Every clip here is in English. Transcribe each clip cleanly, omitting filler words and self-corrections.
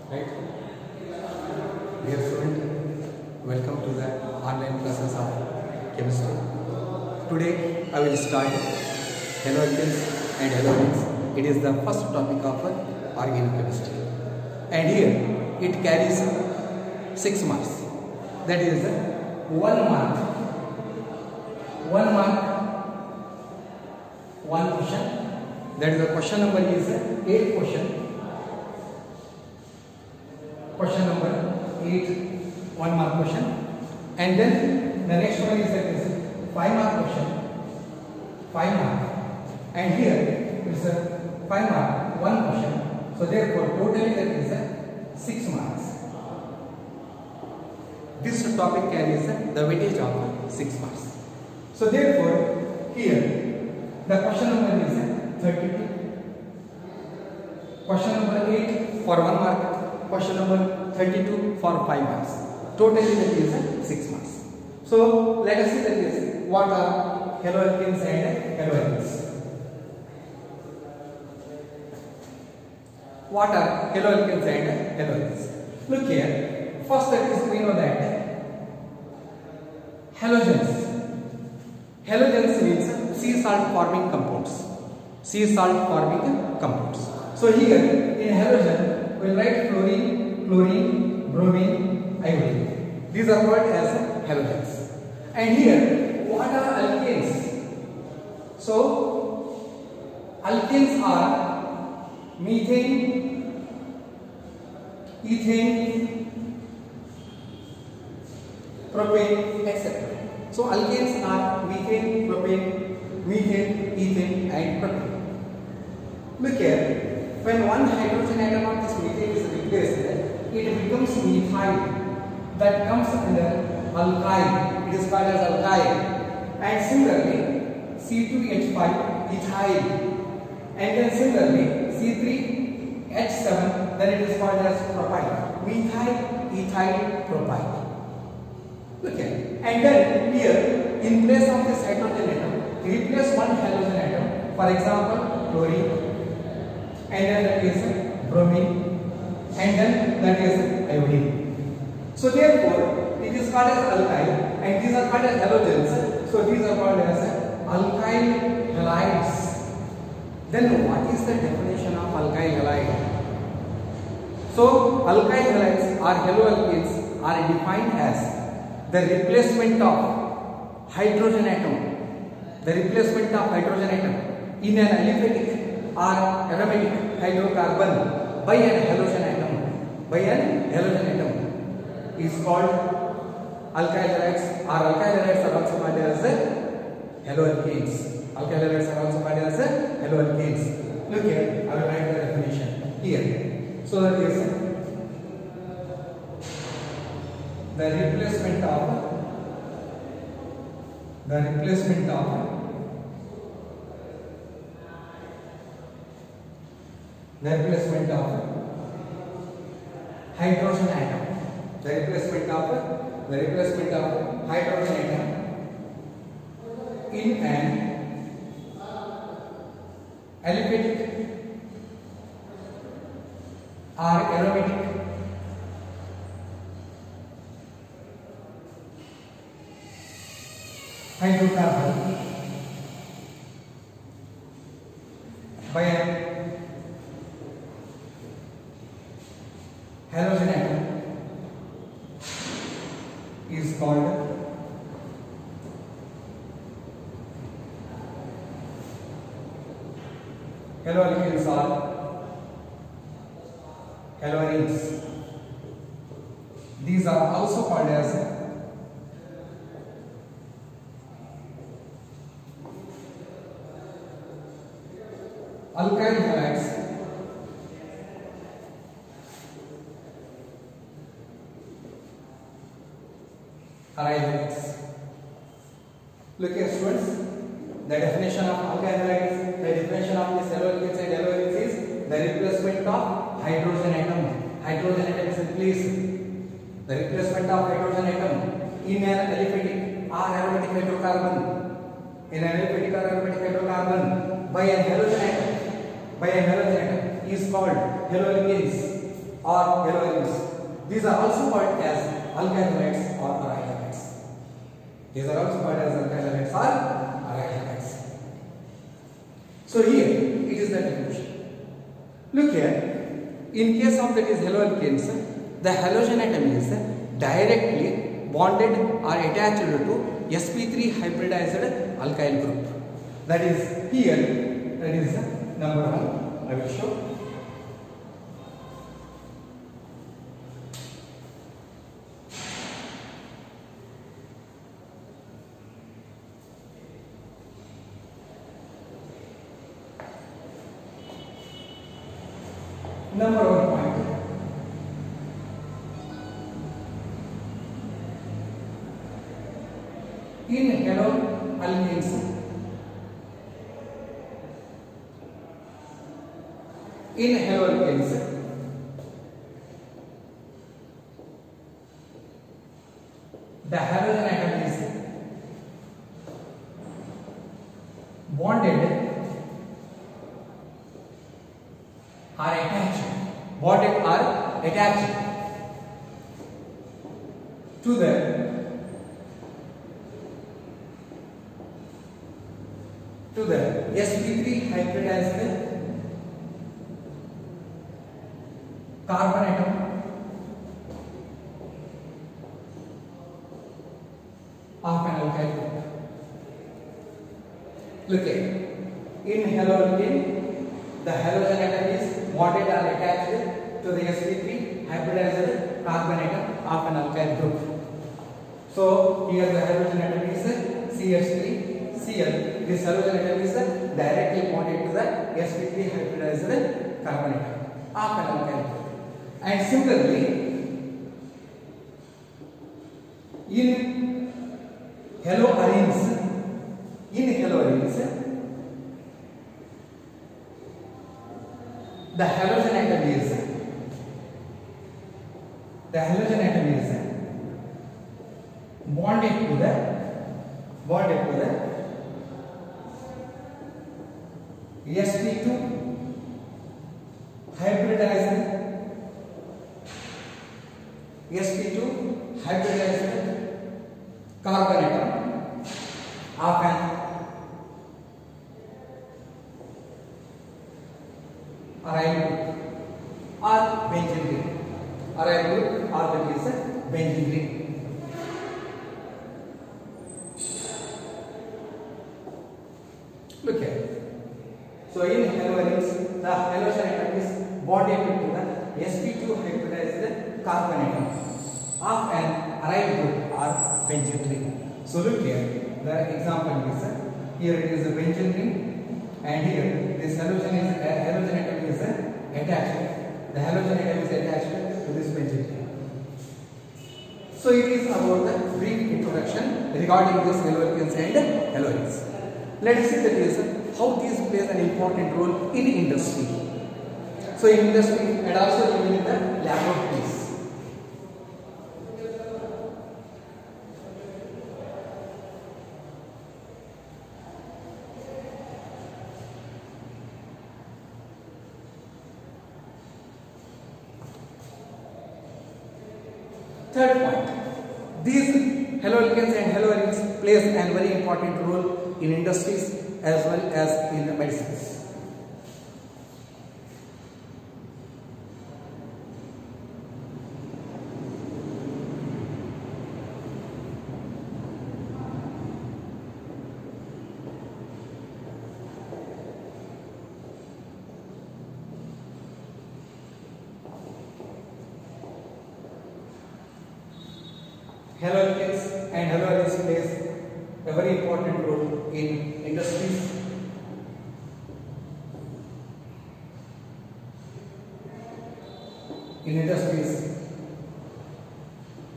Right? Dear student, welcome to the online classes of chemistry. Today I will start halogens and halogens. It is the first topic of organic chemistry, and here it carries 6 marks. That is 1 mark, 1 mark, 1 question. That is the question number is 8 question. Question number 8, 1 mark question, and then the next one is that is 5 mark question, 5 mark, and here is a 5 mark 1 question. So therefore totally that is 6 marks. This topic carries the weightage of 6 marks. So therefore here the question number is 32. Question number 8 for 1 mark. Question number 32 for 5 marks. Totally that is 6 marks. So let us see that is what are haloalkanes and haloalkanes. What are haloalkanes and haloalkanes? Look here. First that is we know that halogens. Halogens means sea salt forming compounds. Sea salt forming compounds. So here in halogen we will write fluorine, chlorine, bromine, iodine. These are called as halogens. And here, what are alkanes? So, alkanes are methane, ethane, propane, etc. So, alkanes are methane, propane, ethane, and propane. Look here. When one hydrogen atom of this methane is replaced, it becomes methyl. That comes under alkyl. It is called as alkyl. And similarly, C2H5 ethyl. And then similarly, C3H7, then it is called as propyl. Methyl, ethyl, propyl. Okay. And then here, in place of this hydrogen atom, replace one halogen atom. For example, chlorine. And then that is bromine, and then that is iodine. So therefore, it is called as alkyl, and these are called as halogens. So these are called as alkyl halides. Then what is the definition of alkyl halide? So alkyl halides or haloalkanes are defined as the replacement of hydrogen atom, the replacement of hydrogen atom in an aliphatic or aromatic hydrocarbon by an halogen atom is called alkyl halides, or alkyl halides are also called as haloalkanes. Alkyl halides are also called as haloalkanes. Look here, I will write the definition here. So that is the replacement of hydrogen atom. The replacement of hydrogen atom in an aliphatic or aromatic hydrocarbon by an halogen atom is called haloalkanes or haloarenes. These are also called as alkyl halides halides. Look here students, the definition of alkyl halides, the definition of this haloalkanes and haloarenes is the replacement of hydrogen atom. Hydrogen atom is replaced. The replacement of hydrogen atom in an aliphatic or aromatic hydrocarbon, by an halogen atom is called haloalkanes or halogens. These are also called as alkyl halides or aryl halides. These are also called as alkyl halides or aryl halides. So here it is the conclusion. Look here. In case of that is haloalkanes, the halogen atom is directly bonded or attached to sp3 hybridized alkyl group. That is here. That is number 1. I will show. Number 1 point. In haloalkanes, the halogen atom is bonded or attached to the sp3 hybridized carbon atom of an alkyl group. Look at in haloalkane, the halogen atom is bonded or attached to the sp3 hybridized carbon atom of an alkyl group. So here the halogen atom is CH3Cl. This halogen atom is directly bonded to the sp3 hybridized carbon atom of an alkyl group. And similarly, in haloarenes, the halogen atom is bonded to the sp2 hybridized carbon atom of an aryl group or benzene ring. Aryl group or that is a benzene ring. Look here. So in haloarenes, the halogen atom is bonded to the sp2 hybridized carbon atom of an aryl group or benzene ring. So look here, the example is here it is a benzene ring, and here this halogen atom is attached. The halogen atom is attached to this benzene ring. So it is about the brief introduction regarding this haloalkanes and haloarenes. Let us see that is how these plays an important role in industry. So in industry and also even in the laboratories. Third point, these haloalkanes and haloarenes plays a very important role in industries as well as in medicines. Haloalkanes and haloarenes plays a very important role in industries,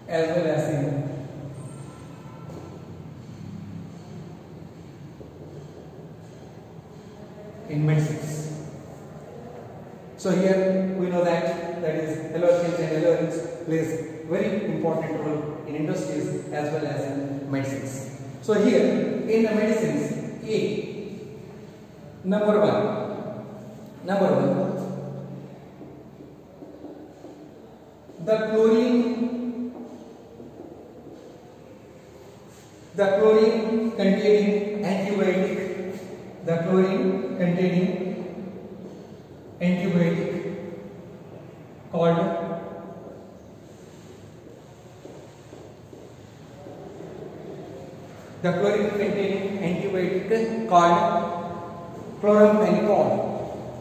as well as in medicines. So here we know that is haloalkanes and haloarenes plays very important role in industries as well as in medicines. So here in the medicines, number one, the chlorine containing antibiotic, the chlorine containing antibiotic called chloramphenicol.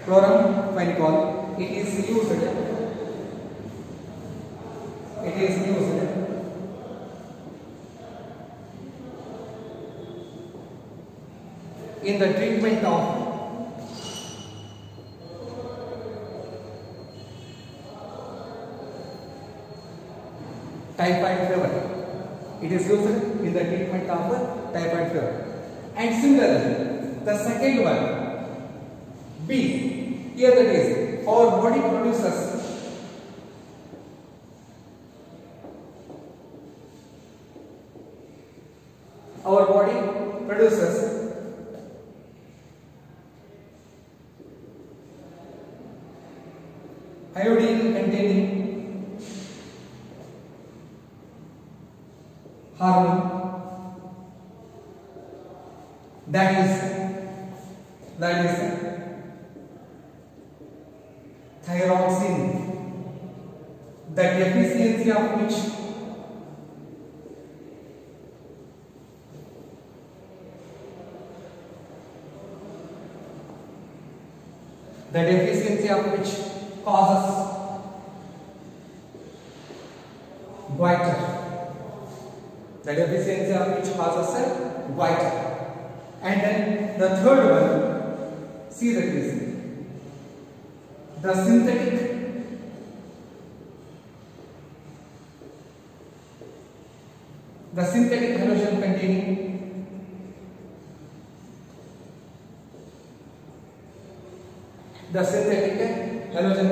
Chloramphenicol. It is used in the treatment of typhoid fever. It is used in the treatment of typhoid fever. And similarly, the second one, B. Here that is, our body produces iodine containing hormone, that is thyroxine, the deficiency of which causes goiter. And then the third one, see that is the synthetic halogen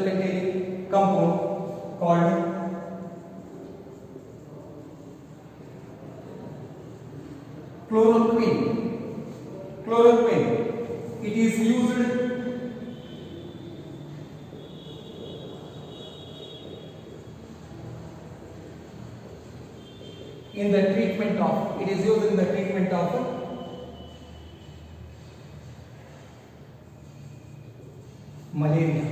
containing compound called chloroquine. It is used in the treatment of malaria.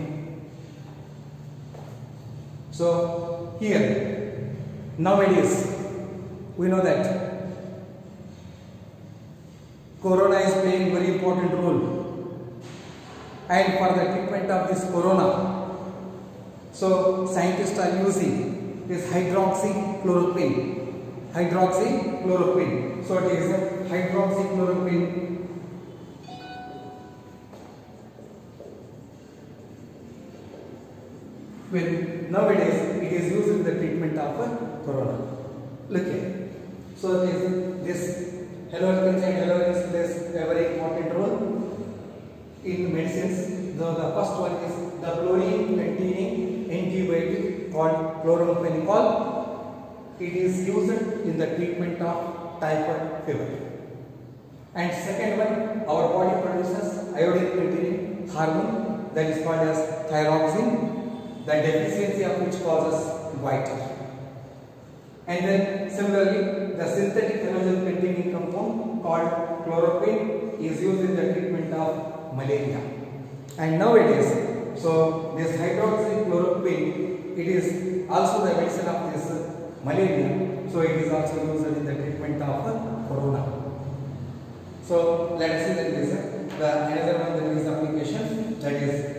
So here nowadays we know that corona is playing very important role, and for the treatment of this corona, so scientists are using this hydroxychloroquine. So it is hydroxychloroquine when nowadays it is used in the treatment of corona. Look here. So this halogens and halogens plays a very important role in medicines. The first one is the chlorine containing antibiotic called chloramphenicol. It is used in the treatment of typhoid fever. And second one, our body produces iodine containing hormone, that is called as thyroxine, the deficiency of which causes goiter. And then similarly, the synthetic halogen containing compound called chloroquine is used in the treatment of malaria. And nowadays, so this hydroxychloroquine, it is also the medicine of this malaria. So it is also used in the treatment of corona. So let us see that this the another one, that is application, that is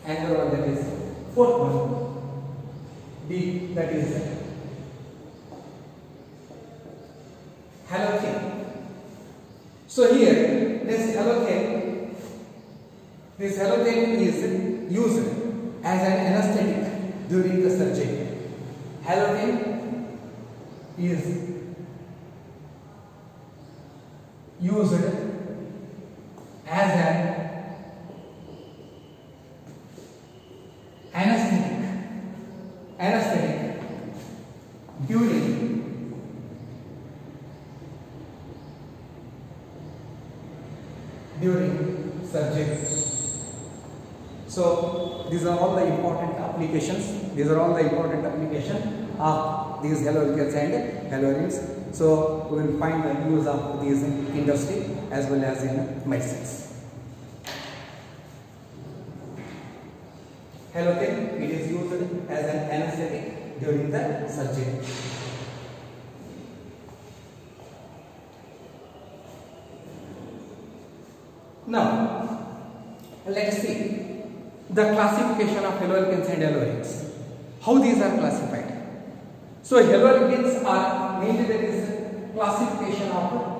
another one, that is fourth one, B, that is halothane. So here this halothane is used as an anesthetic during the surgery. Halothane is used as an surgery. So these are all the important applications. These are all the important application of these haloalkanes and haloarenes. So we will find the use of these in industry as well as in medicines. Haloalkane, it is used as an anesthetic during the surgery. Now, let us see the classification of haloalkanes and haloarenes. How these are classified? So, haloalkanes are mainly there is classification of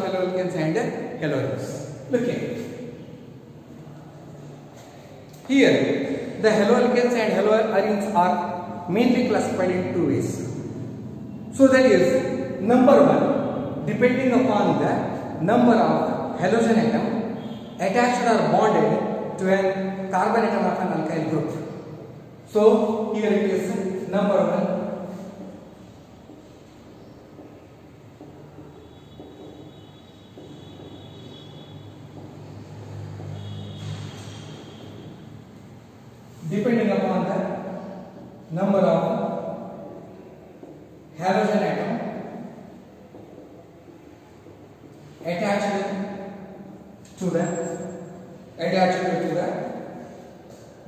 haloalkanes and haloarenes. Look here, the haloalkanes and haloarenes are mainly classified in two ways. So that is, number one, depending upon the number of halogen atom attached or bonded to a carbon atom of an alkyl group. So here it is number one. Depending upon the number of halogen atom attached to the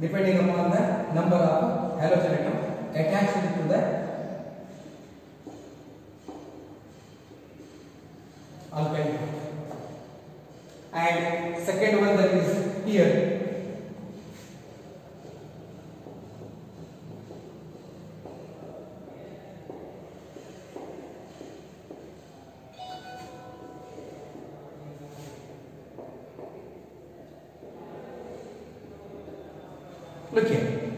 depending upon the number of halogen atom attached to the alkyl group. And second one, that is here. Look here.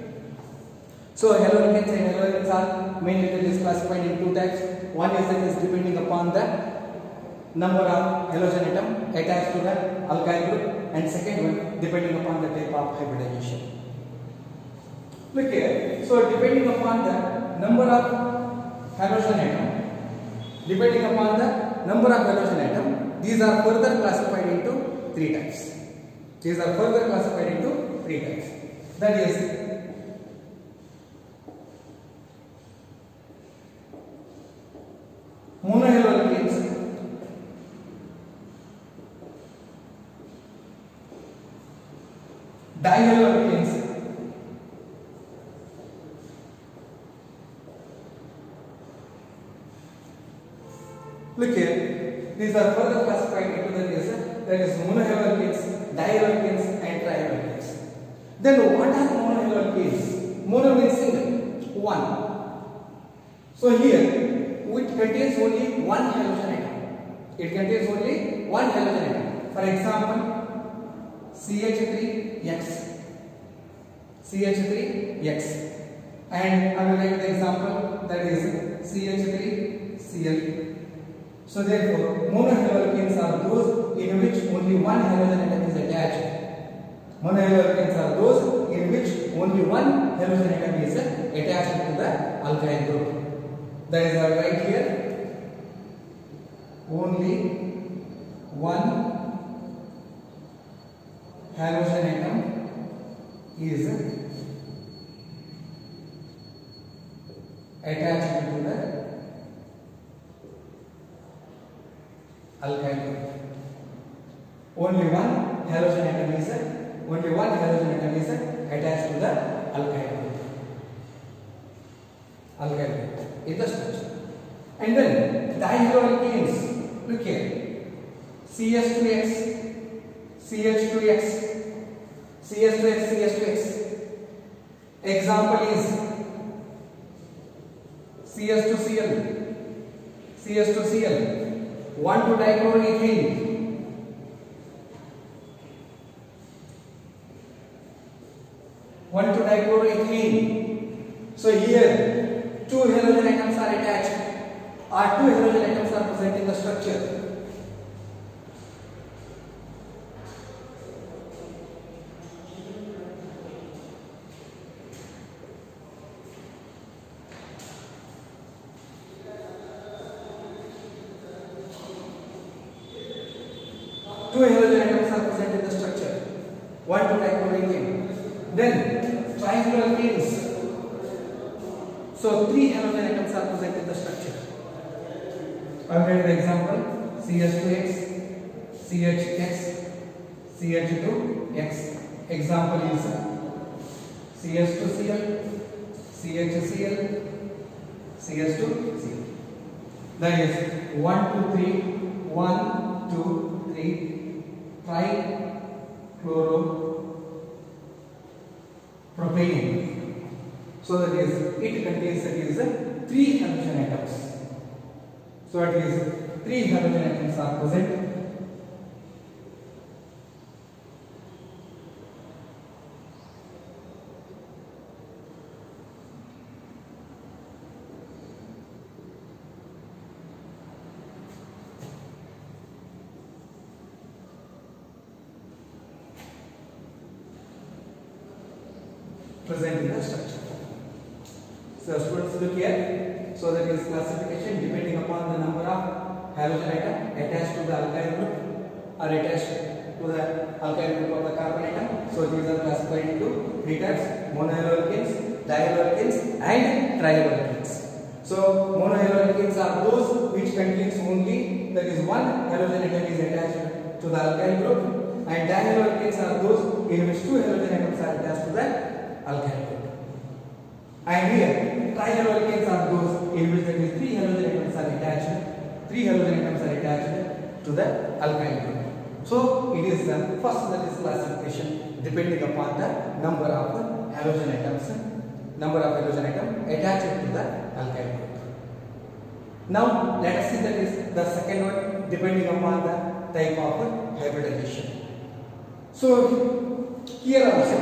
So haloalkanes and haloarenes are mainly classified in two types. One is depending upon the number of halogen atom attached to the alkyl group, and second one depending upon the type of hybridization. Look here. So depending upon the number of halogen atom, these are further classified into three types. That is, monohaloalkanes, dihaloalkanes, look here, these are further classified into that is monohaloalkanes, dihaloalkanes and trihaloalkanes. Then what are monohaloalkanes? Mono means single, one. So here it contains only one halogen atom. For example, CH3X. And I will write the example, that is CH3Cl. So therefore, monohaloalkanes are those in which only one halogen atom is attached. Monohaloalkanes are those in which only one halogen atom is attached to the alkyl group. That is right here. Only one halogen atom is attached to the alkyl group. Only one halogen atom is attached to the alkyl group. In the structure. And then dihaloalkanes. Look here. CH2X, CH2X. Example is CH2Cl, 1,2-dichloroethane. So here two halogen atoms are attached, or two halogen atoms are structure. Two halogen atoms are present in the structure. 1 to trichloroethane. Then triangular alkenes. So 3 halogen atoms are present in the structure. I will write the example: CH2X, CHX, CH2X. Example is CH2Cl, CHCl, CH2Cl. That is 1, 2, 3, 1, 2, 3. Trichloro-propane. So that is, it contains, that is 3 halogen atoms. So that is 3 halogen atoms are present. Present in the structure. So students, look here. So that is classification depending upon the number of halogen atom attached to the alkyl group or attached to the alkyl group of the carbon atom. So these are classified into 3 types: monohaloalkanes, dihaloalkanes, and trihaloalkanes. So monohaloalkanes are those which contains only, that is, 1 halogen atom is attached to the alkyl group, and dihaloalkanes are those in which 2 halogen atoms are attached to the alkyl group. And here trihaloalkanes are those in which, that is, 3 halogen atoms are attached. 3 halogen atoms are attached to the alkyl group. So it is the first, that is, classification depending upon the number of halogen atoms, attached to the alkyl group. Now let us see, that is, the second one, depending upon the type of hybridization. So here also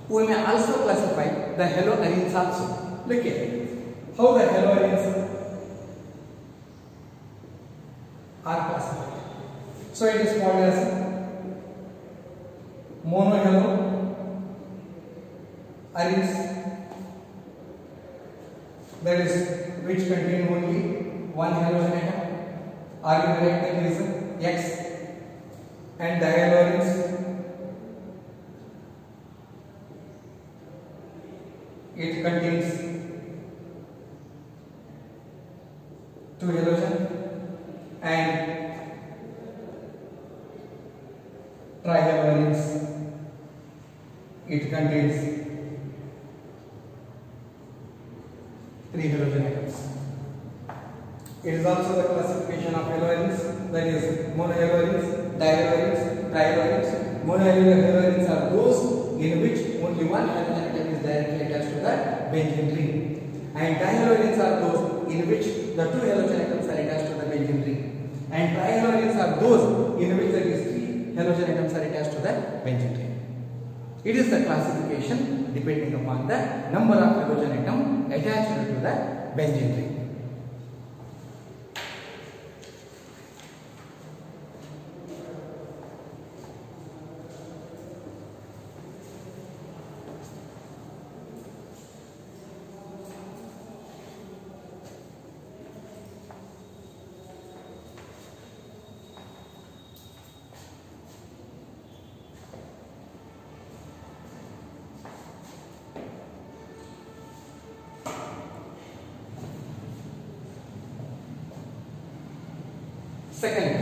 we may also classify the haloarenes also. Look here, how the haloarenes are classified. So it is called as monohaloarenes, that is, which contain only 1 halogen atom, or you write that is X, and dihaloarenes, it contains 2 halogen, and trihaloarenes, it contains 3 halogen atoms. It is also the classification of haloarenes, that is monohaloarenes, dihaloarenes, trihaloarenes. Monohaloarenes are those in which only 1 halogen atom is directly attached to the benzene ring, and dihaloarenes are those in which the 2 halogen atoms are attached to the benzene ring, and trihaloarenes are those in which there is 3 halogen atoms are attached to the benzene ring. It is the classification depending upon the number of halogen atom attached to the benzene ring. Second,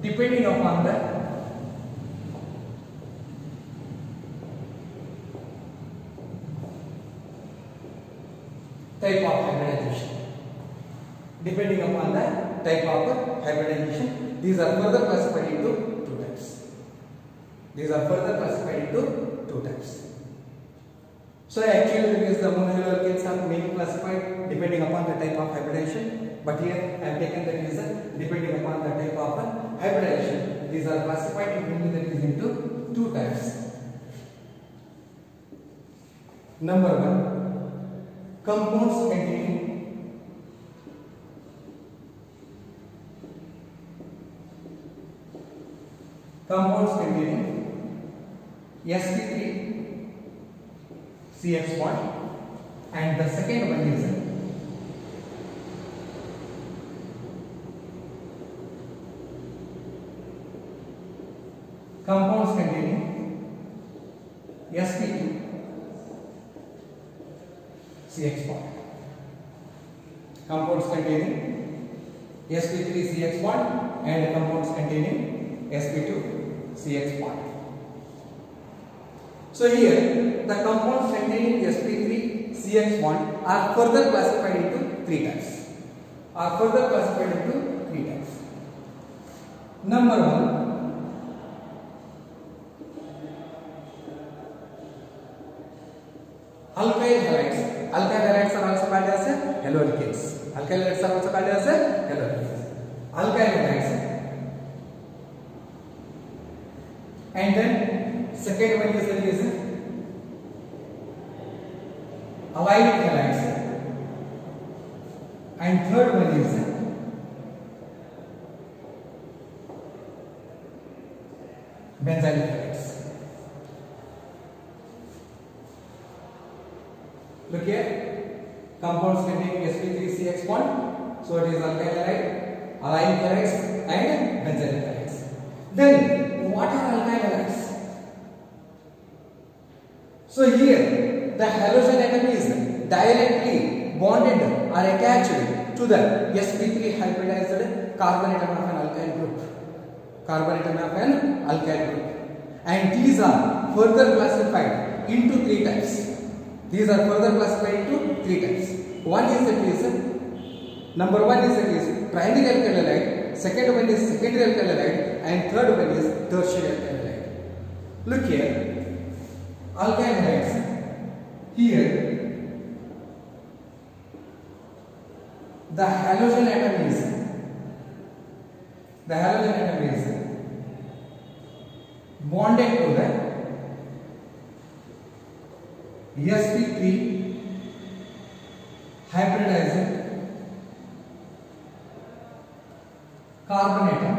depending upon the type of hybridization. Depending upon the type of hybridization, these are further classified into 2 types. These are further classified into two types. So actually the monohalose alkanes are mainly classified depending upon the type of hybridization, but here I have taken the reason depending upon the type of hybridization. These are classified into two types. Number one, compounds containing sp3 CH bond, and the second one is compounds containing sp2 CH bond. Compounds containing sp3 CH bond and compounds containing sp2 CH bond. So here the compounds containing sp3 CH bond are further classified into three types. Number one, alkyl halides. Alkyl halides are also called as haloalkanes. Alkyl halides are also called as haloalkanes. Alkyl halides. And then second one is allylic halides. And third one is benzylic halides. Look here, compounds containing sp3 CH bond. So it is alkyl halide, allylic halides, and benzylic halides. Then what are alkyl halides? So here the halogen atom is directly bonded or attached to the sp3 hybridized carbon atom of an alkyl group. And these are further classified into three types. One is number one is primary alkyl halide, second one is secondary alkyl halide, and third one is tertiary alkyl halide. Look here, alkyl halides. Here the halogen atom is bonded to the sp3 hybridized carbon atom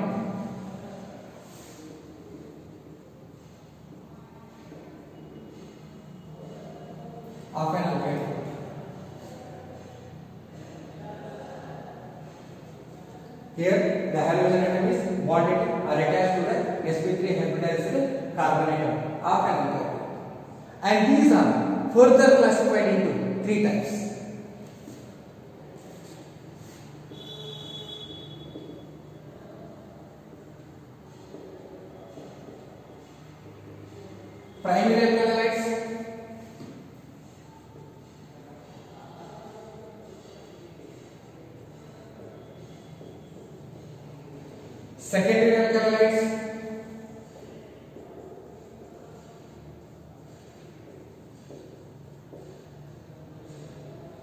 of an alkyl group. Here the halogen atom is bonded or attached to the sp3 hybridized carbon atom of an alkyl group. And these are further classified into three types. Primary alkyl halides, secondary alkyl halides,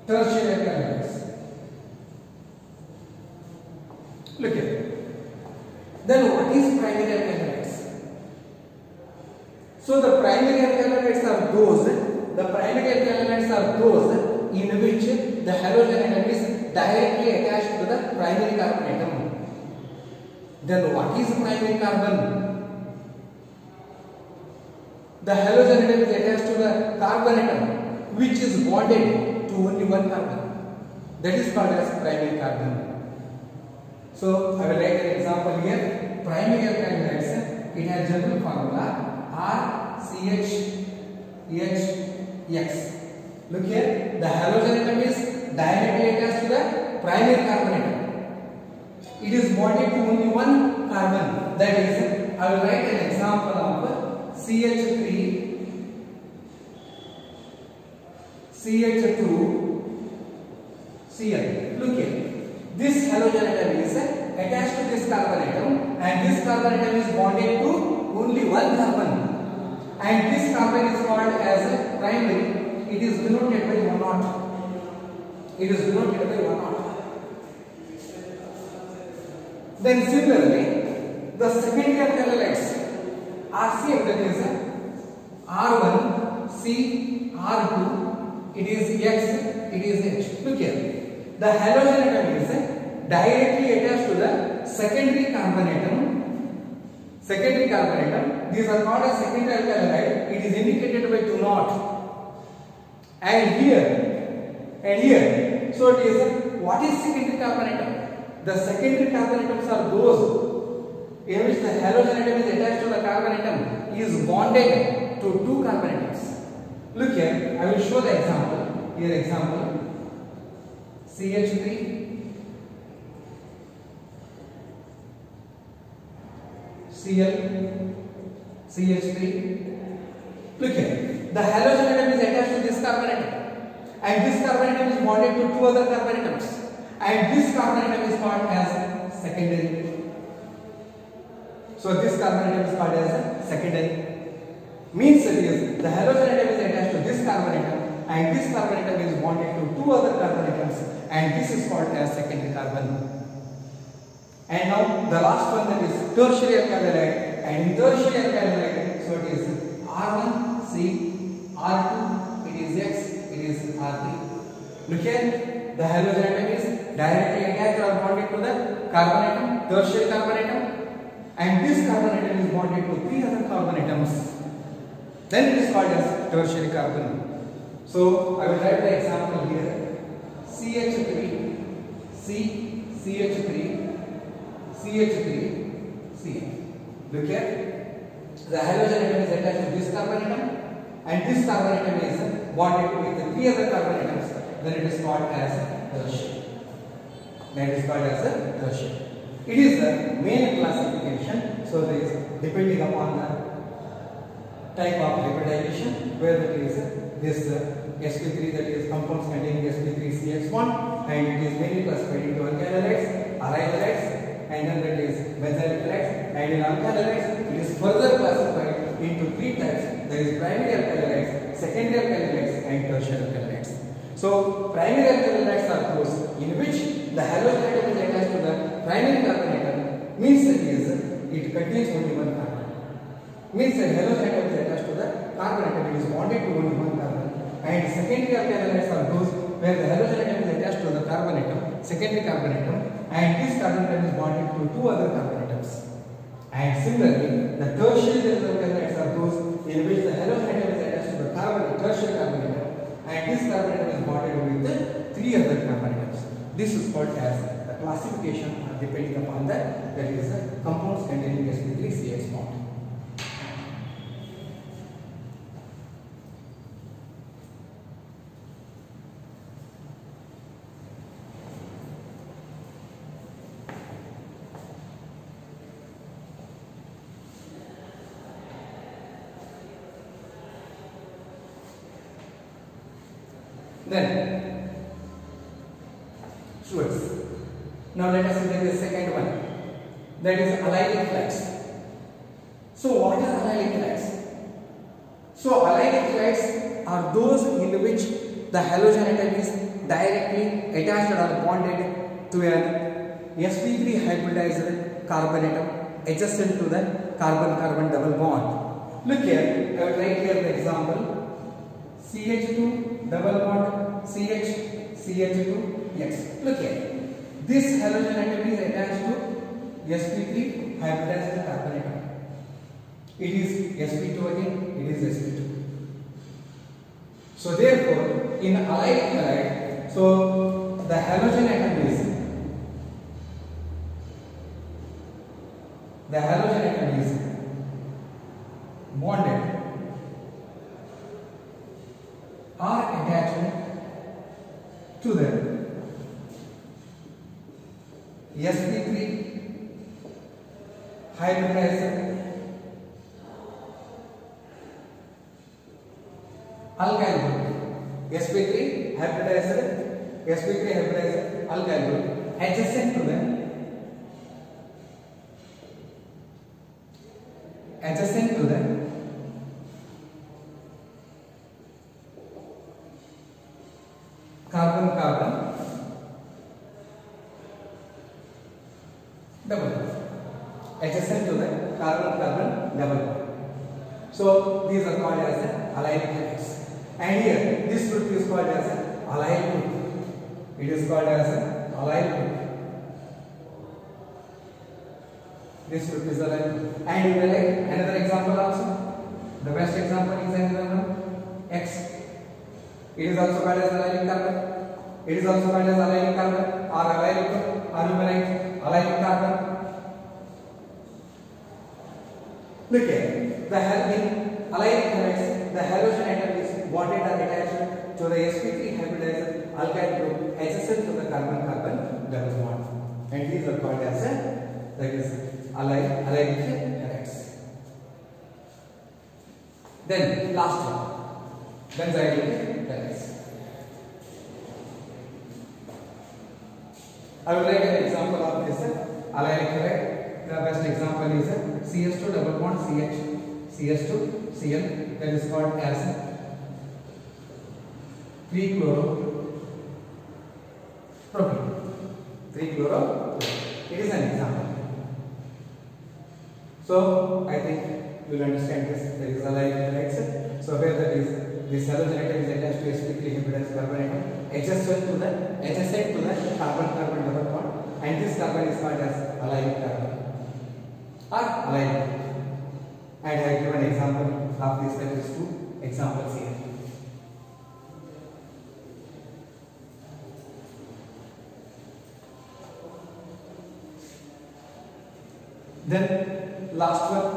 tertiary alkyl halides. Look here. Then what is primary alkyl halides? So the primary alkyl halides are those in which the halogen atom is directly attached to the primary carbon atom. Then what is primary carbon? The halogen atom is attached to the carbon atom which is bonded to only one carbon. That is called as primary carbon. So I will write an example here. Primary alkyl halides, it has general formula RCHEHX. Look here, the halogen atom is directly attached to the primary carbon atom. It is bonded to only one carbon. That is, I will write an example of CH3, CH2, Cl. Look here, this halogen atom is attached to this carbon atom, and this carbon atom is bonded to only one carbon. and this carbon is called as a primary. It is denoted by 1 0. It is denoted by 1 0. Then similarly, the secondary alkylides are same, that is R1, C, R2, it is X, it is H. Look here, the halogen atom is directly attached to the secondary carbon atom. Secondary carbon atom, these are called as secondary alkylide. It is indicated by 2 0. And here, so it is, what is secondary carbon atom? The secondary carbon atoms are those in which the halogen atom is attached to the carbon atom, is bonded to 2 carbon atoms. Look here, I will show the example. Here example, CH3, Cl, CH3. Look here, the halogen atom is attached to this carbon atom, and this carbon atom is bonded to 2 other carbon atoms, and this carbon atom is called as secondary. So this carbon atom is called as secondary. Means it is the halogen atom is attached to this carbon atom, and this carbon atom is bonded to 2 other carbon atoms, and this is called as secondary carbon. And now the last one, that is tertiary alkylide, and in tertiary alkylide, so it is R1, C, R2, it is X, it is R3. Look here, the halogen atom is directly attached or bonded to the carbon atom, tertiary carbon atom, and this carbon atom is bonded to 3 other carbon atoms. Then it is called as tertiary carbon. So I will write the example here: CH3, C, CH3, CH3, Cl. Look here, the halogen atom is attached to this carbon atom, and this carbon atom is bonded with the 3 other carbon atoms. Then it is called as tertiary. That is called as a tertiary. It is the main classification. So there is, depending upon the type of hybridization, where that is this sp3, that is compounds containing sp3CH1, and it is mainly classified into alkylides, arylides, and then that is mesylalkylides, and in alkylides it is further classified into 3 types. There is primary alkylides, secondary alkylides, and tertiary alkylides. So primary alkylides are those in which the halogen atom is attached to the primary carbon atom, means that it contains only 1 carbon. Means that halogen atom is attached to the carbon atom, it is bonded to only 1 carbon. And secondary alkylides are those where the halogen atom is attached to the carbon atom, secondary carbon atom, and this carbon atom is bonded to 2 other carbon atoms. And similarly, the tertiary alkylides are those in which the halogen atom is attached to the tertiary carbon atom, and this carbon atom is bonded with the 3 other carbon atoms. This is called as the classification depending upon that is the compounds containing sp3CH bond. Then, students, now let us look at the second one, that is allylic halides. So what are allylic halides? So allylic halides are those in which the halogen atom is directly attached or bonded to an sp3 hybridized carbon atom adjacent to the carbon-carbon double bond. Look here, I will write here the example: CH2 double bond CH, CH2, X. Look here, this halogen atom is attached to sp3 hybridized carbon atom. It is sp2 again, it is sp2. So therefore, in allylic halide, so the halogen atom is bonded or attached to the sp3 hybridized alkyl group. sp3 hybridized alkyl group adjacent to the So these are called as allylic halides. And here this group is called as allyl group. It is called as allyl group. This group is allyl group. And you will like another example also. The best example is another one, X. It is also called as allylic carbon. It is also called as allylic carbon or allylic aluminite, allylic carbon. Look here, the in allylic halides, the halogen atom is bonded or attached to the sp3 hybridized alkyl group adjacent to the carbon-carbon double bond, and these are called as allylic halides. Then last one, benzylic halides. I would like an example of this allylic halide. The best example is CS2 double bond CH, CS2 Cl, that is called as 3-chloro propene. 3-chloro. It is an example. So I think you will understand this. There is allylic halides. So where that is this halogen atom is attached to sp3 hybridized carbon atom adjacent to the carbon-carbon double bond, and this carbon is called as allylic carbon or allylic. And I have given example of this, that is 2 examples here. Then last one,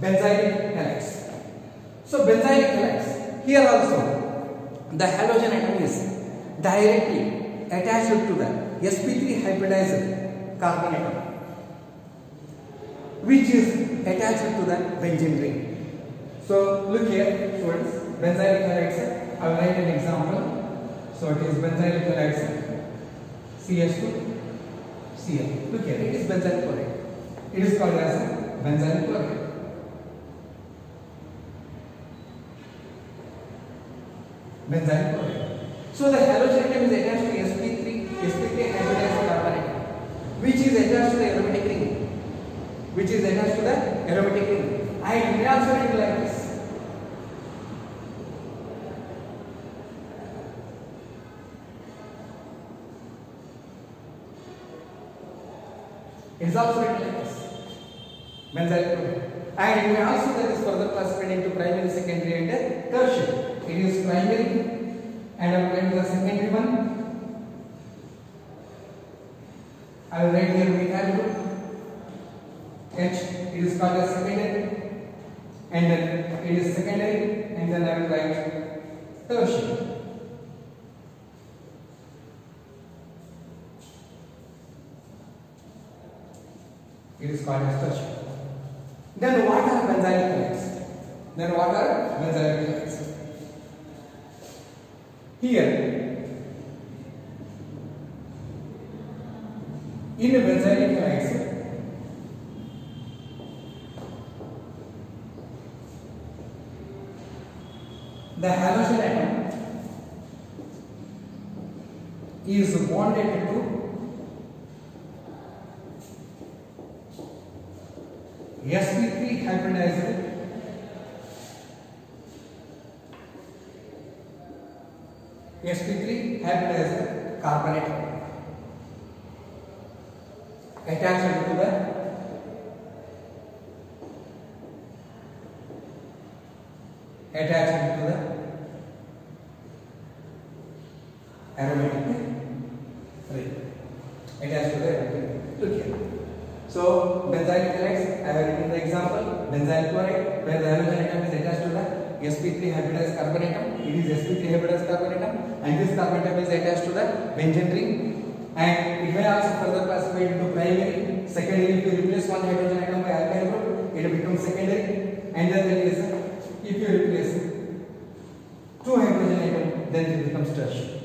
benzylic halides. So benzylic halides, here also the halogen atom is directly attached to the sp3 hybridized carbon atom, which is attached to the benzene ring. So look here, students, benzylic halides. I will write an example. So it is benzylic halides CH2 Cl. Look here, it is benzyl chloride. It is called as benzyl chloride. Benzyl chloride. So the halogen atom is attached to sp3 hybridized carbon atom, which is attached to the aromatic ring. And we also write like this. It is also written like this, benzyl chloride. And you may also that is further classified into primary, secondary, and tertiary. It is primary, and I will write the secondary one. I will write here methyl group. H, it is called as secondary, and then it is secondary, and then I will write tertiary. It is called as tertiary. Then what are benzylic halides? Here, in benzylic halides, the halogen atom is bonded to sp3 hybridized carbon atom attached to the aromatic ring. Look here. So benzylic halides, I have written the example, benzyl chloride, where the halogen atom is attached to the sp3 hybridized carbon atom. It is sp3 hybridized carbon atom, and this carbon atom is attached to the benzene ring. And it may also further classified into primary, secondary. If you replace one hydrogen atom by alkyl group, it becomes secondary. And then there is, if you replace 2 hydrogen atom, then it becomes tertiary.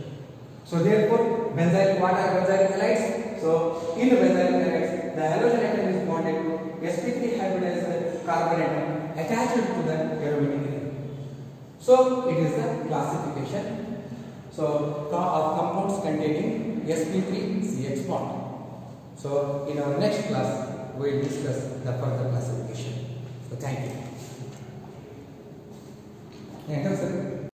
So therefore, what are benzylic halides? So in the benzylic halides, the halogen atom is bonded to sp3 hybridized carbon atom attached to the aromatic ring. So it is the classification of compounds containing sp3 CH bond. So in our next class, we will discuss the further classification. So thank you. Enter sir.